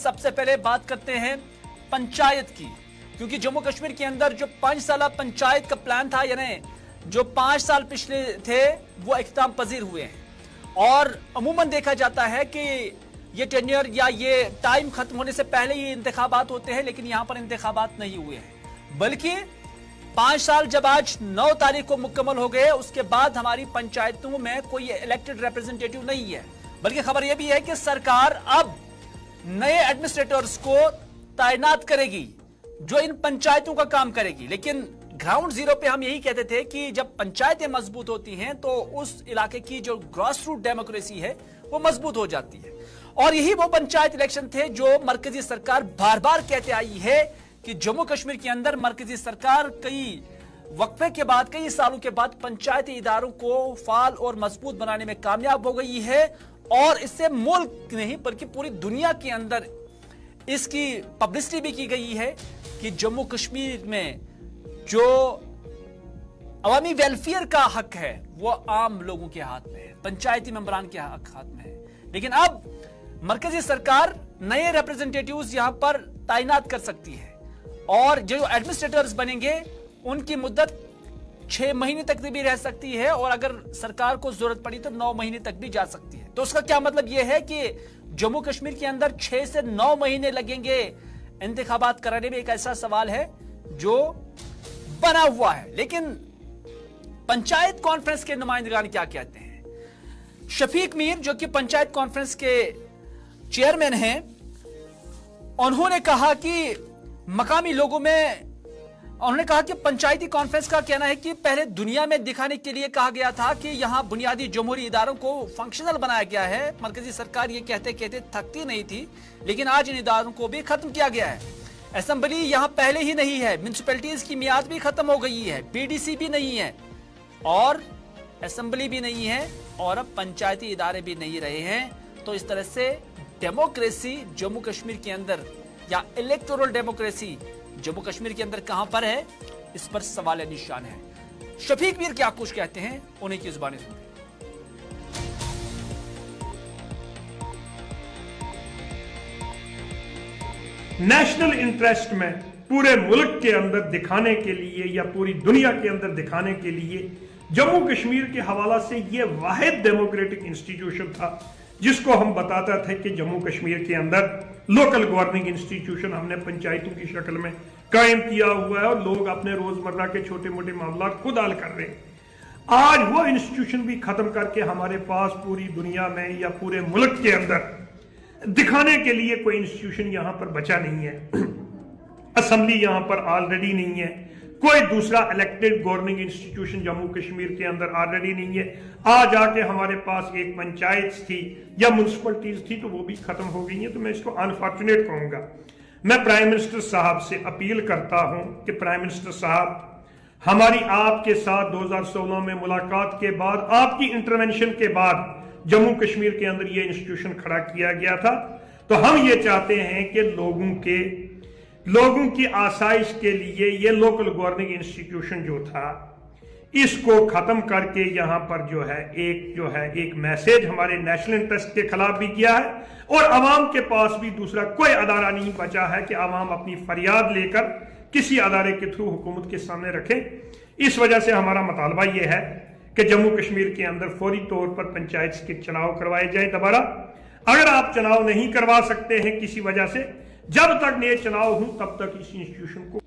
सबसे पहले बात करते हैं पंचायत की, क्योंकि जम्मू कश्मीर के अंदर जो 5 साल पंचायत का प्लान था, यानी जो 5 साल पिछले थे वो इख्तिताम पजीर हुए हैं। और अमूमन देखा जाता है कि ये टेन्योर या ये टाइम खत्म होने से पहले ही इंतखाबात होते हैं, लेकिन यहां पर इंतखाबात नहीं हुए हैं, बल्कि 5 साल जब आज 9 तारीख को मुकम्मल हो गए, उसके बाद हमारी पंचायतों में कोई इलेक्टेड रिप्रेजेंटेटिव नहीं है। बल्कि खबर यह भी है कि सरकार अब नए एडमिनिस्ट्रेटर्स को तैनात करेगी जो इन पंचायतों का काम करेगी। लेकिन ग्राउंड जीरो पे हम यही कहते थे कि जब पंचायतें मजबूत होती हैं तो उस इलाके की जो ग्रास रूट डेमोक्रेसी है वो मजबूत हो जाती है। और यही वो पंचायत इलेक्शन थे जो मरकजी सरकार बार बार कहते आई है कि जम्मू कश्मीर के अंदर मरकजी सरकार कई वक्फे के बाद, कई सालों के बाद पंचायती इदारों को फाल और मजबूत बनाने में कामयाब हो गई है। और इससे मुल्क नहीं बल्कि पूरी दुनिया के अंदर इसकी पब्लिसिटी भी की गई है कि जम्मू कश्मीर में जो अवामी वेलफेयर का हक है वो आम लोगों के हाथ में है, पंचायती मेंबरान के हाथ में है। लेकिन अब मरकजी सरकार नए रिप्रेजेंटेटिव्स यहां पर तैनात कर सकती है और जो एडमिनिस्ट्रेटर्स बनेंगे उनकी मुद्दत 6 महीने तक भी रह सकती है, और अगर सरकार को जरूरत पड़ी तो 9 महीने तक भी जा सकती है। तो उसका क्या मतलब यह है कि जम्मू कश्मीर के अंदर 6 से 9 महीने लगेंगे इंतखाबात कराने में। एक ऐसा सवाल है जो बना हुआ है। लेकिन पंचायत कॉन्फ्रेंस के नुमाइंदगान क्या कहते हैं? शफीक मीर जो कि पंचायत कॉन्फ्रेंस के चेयरमैन हैं, उन्होंने कहा कि मकामी लोगों में उन्होंने कहा कि पंचायती कॉन्फ्रेंस का कहना है कि पहले दुनिया में दिखाने के लिए कहा गया था कि यहां बुनियादी जमहूरी इदारों को फंक्शनल बनाया गया है। मरकजी सरकार ये कहते कहते थकती नहीं थी, लेकिन आज इन इदारों को भी खत्म किया गया है। असेंबली यहां पहले ही नहीं है, म्युनिसिपैलिटीज की मियाद भी खत्म हो गई है, बीडीसी भी नहीं है और असेंबली भी नहीं है और अब पंचायती इदारे भी नहीं रहे हैं। तो इस तरह से डेमोक्रेसी जम्मू कश्मीर के अंदर या इलेक्टोरल डेमोक्रेसी जम्मू कश्मीर के अंदर कहां पर है, इस पर सवाल निशान है। शफीक मीर क्या कुछ कहते हैं, उन्हीं की जुबानी सुनिए। नेशनल इंटरेस्ट में पूरे मुल्क के अंदर दिखाने के लिए या पूरी दुनिया के अंदर दिखाने के लिए जम्मू कश्मीर के हवाला से यह वाहिद डेमोक्रेटिक इंस्टीट्यूशन था जिसको हम बताते थे कि जम्मू कश्मीर के अंदर लोकल गवर्निंग इंस्टीट्यूशन हमने पंचायतों की शक्ल में कायम किया हुआ है और लोग अपने रोजमर्रा के छोटे मोटे मामला खुद हल कर रहे हैं। आज वो इंस्टीट्यूशन भी खत्म करके हमारे पास पूरी दुनिया में या पूरे मुल्क के अंदर दिखाने के लिए कोई इंस्टीट्यूशन यहां पर बचा नहीं है। असेंबली यहां पर ऑलरेडी नहीं है, कोई दूसरा elected governing institution Jammu Kashmir के अंदर ऑलरेडी नहीं है। आज आके हमारे पास एक पंचायत थी या म्युनिसिपलिटीज थी तो वो भी खत्म हो गई है। तो मैं इसको अनफॉर्चुनेट कहूंगा। मैं प्राइम मिनिस्टर साहब से अपील करता हूं कि प्राइम मिनिस्टर साहब, हमारी आपके साथ 2016 में मुलाकात के बाद, आपकी इंटरवेंशन के बाद जम्मू कश्मीर के अंदर ये इंस्टीट्यूशन खड़ा किया गया था। तो हम ये चाहते हैं कि लोगों की आसाइश के लिए ये लोकल गवर्निंग इंस्टीट्यूशन जो था इसको खत्म करके यहाँ पर जो है एक मैसेज हमारे नेशनल इंटरेस्ट के खिलाफ भी किया है और अवाम के पास भी दूसरा कोई अदारा नहीं बचा है कि अवाम अपनी फरियाद लेकर किसी अदारे के थ्रू हुकूमत के सामने रखें। इस वजह से हमारा मुतालबा यह है कि जम्मू कश्मीर के अंदर फौरी तौर पर पंचायत के चुनाव करवाए जाए दोबारा। अगर आप चुनाव नहीं करवा सकते हैं किसी वजह से, जब तक नए चुनाव हों तब तक इस इंस्टीट्यूशन को